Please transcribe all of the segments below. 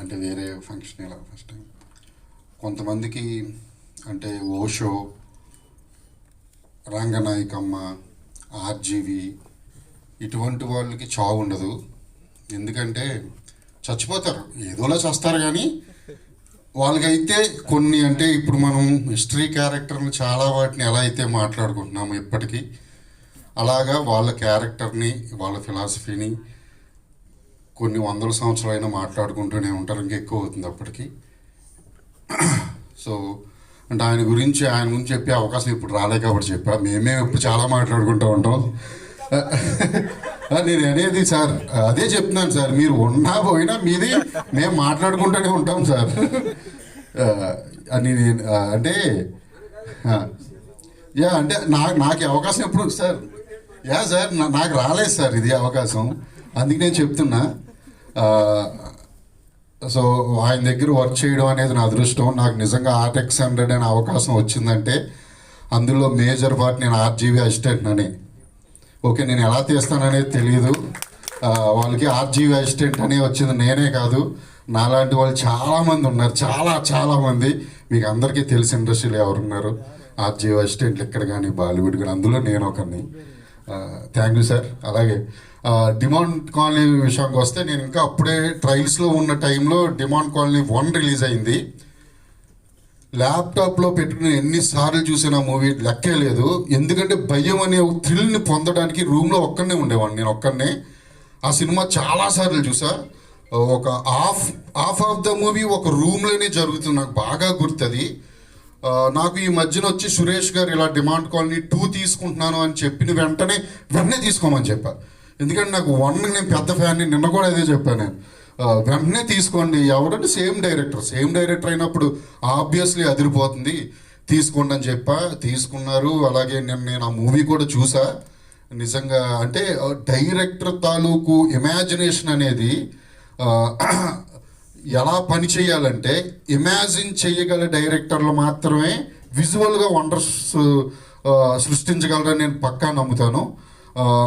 అంటే వేరే ఫంక్షన్ ఇలా ఫస్ట్ టైం కొంతమందికి అంటే ఓషో, రంగనాయకమ్మ, ఆర్జీవి ఇటువంటి వాళ్ళకి చావు ఉండదు. ఎందుకంటే చచ్చిపోతారు, ఏదోలా చేస్తారు. కానీ వాళ్ళకైతే కొన్ని అంటే ఇప్పుడు మనం హిస్టరీ క్యారెక్టర్ని చాలా వాటిని ఎలా అయితే మాట్లాడుకుంటున్నాము ఇప్పటికీ, అలాగా వాళ్ళ క్యారెక్టర్ని వాళ్ళ ఫిలాసఫీని కొన్ని వందల సంవత్సరాలైనా మాట్లాడుకుంటూనే ఉంటారు. ఇంకా ఎక్కువ అవుతుంది అప్పటికి. సో అంటే ఆయన గురించి చెప్పే అవకాశం ఇప్పుడు రాలే కాబట్టి చెప్పా. మేమే ఇప్పుడు చాలా మాట్లాడుకుంటూ ఉంటాం. నేను అనేది సార్ అదే చెప్తున్నాను సార్, మీరు ఉన్నా పోయినా మీది మేము మాట్లాడుకుంటూనే ఉంటాం సార్ అని అంటే అంటే నాకు అవకాశం ఎప్పుడు సార్ సార్ నాకు రాలేదు సార్ ఇది అవకాశం, అందుకే నేను చెప్తున్నా. సో ఆయన దగ్గర వర్క్ చేయడం అనేది నా అదృష్టం. నాకు నిజంగా RX100 అనే అవకాశం వచ్చిందంటే అందులో మేజర్ పార్ట్ నేను ఆర్జీవి అసిస్టెంట్ అని. ఓకే, నేను ఎలా తీస్తాననేది తెలియదు. వాళ్ళకి ఆర్జీవి అసిస్టెంట్ అనే వచ్చింది, నేనే కాదు, నాలాంటి వాళ్ళు చాలామంది ఉన్నారు, చాలామంది. మీకు అందరికీ తెలిసి ఇండస్ట్రీలో ఎవరున్నారు ఆర్జీవి అసిస్టెంట్లు ఇక్కడ కానీ బాలీవుడ్ కానీ, అందులో నేను ఒకరిని. Thank you sir. అలాగే డిమాండ్ కాలనీ విషయానికి వస్తే, నేను ఇంకా అప్పుడే ట్రయల్స్లో ఉన్న టైంలో డిమాండ్ కాలనీ 1 రిలీజ్ అయింది. ల్యాప్టాప్లో పెట్టుకుని ఎన్నిసార్లు చూసిన మూవీ లెక్కే లేదు. ఎందుకంటే భయం అనే థ్రిల్ని పొందడానికి రూమ్లో ఒక్కడనే ఉండేవాడిని, నేను ఒక్కడనే. ఆ సినిమా చాలాసార్లు చూసా. ఒక హాఫ్ ఆఫ్ ద మూవీ ఒక రూమ్లోనే జరుగుతుంది, నాకు బాగా గుర్తుంది. నాకు ఈ మధ్యన వచ్చి సురేష్ గారు ఇలా డిమాండ్ కాలనీ 2 తీసుకుంటున్నాను అని చెప్పిన వెంటనే తీసుకోమని చెప్పా. ఎందుకంటే నాకు 1 నేను పెద్ద ఫ్యాన్ని, నిన్న కూడా అదే చెప్పాను నేను. వెంటనే తీసుకోండి, ఎవరంటే సేమ్ డైరెక్టర్ అయినప్పుడు ఆబ్వియస్లీ అదిరిపోతుంది, తీసుకోండి అని చెప్పా. తీసుకున్నారు. అలాగే నేను ఆ మూవీ కూడా చూసా. నిజంగా అంటే డైరెక్టర్ తాలూకు ఇమాజినేషన్ అనేది ఎలా పని చేయాలంటే, ఇమాజిన్ చేయగల డైరెక్టర్లు మాత్రమే విజువల్గా వండర్స్ సృష్టించగలరని నేను పక్కా నమ్ముతాను.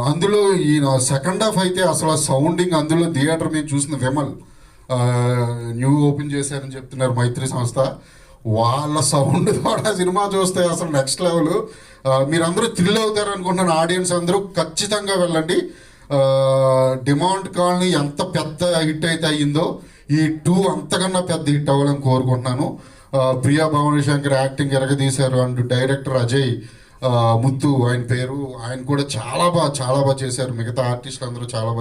అందులో ఈ సెకండ్ హాఫ్ అయితే అసలు ఆ సౌండింగ్, అందులో థియేటర్ నేను చూసిన విమల్ న్యూ ఓపెన్ చేశారని చెప్తున్నారు మైత్రి సంస్థ, వాళ్ళ సౌండ్ ద్వారా సినిమా చూస్తే అసలు నెక్స్ట్ లెవెల్. మీరందరూ థ్రిల్ అవుతారు అనుకుంటున్నాను. ఆడియన్స్ అందరూ ఖచ్చితంగా వెళ్ళండి. డిమాండ్ కాలనీ ఎంత పెద్ద హిట్ అయితే అయ్యిందో, ఈ 2 అంతకన్నా పెద్ద హిట్ అవ్వాలని కోరుకుంటున్నాను. ప్రియా భవానీ శంకర్ యాక్టింగ్ ఎరగదీశారు. అండ్ డైరెక్టర్ అజయ్ ముత్తు ఆయన పేరు, ఆయన కూడా చాలా బాగా చేశారు. మిగతా ఆర్టిస్టులు అందరూ చాలా బాగా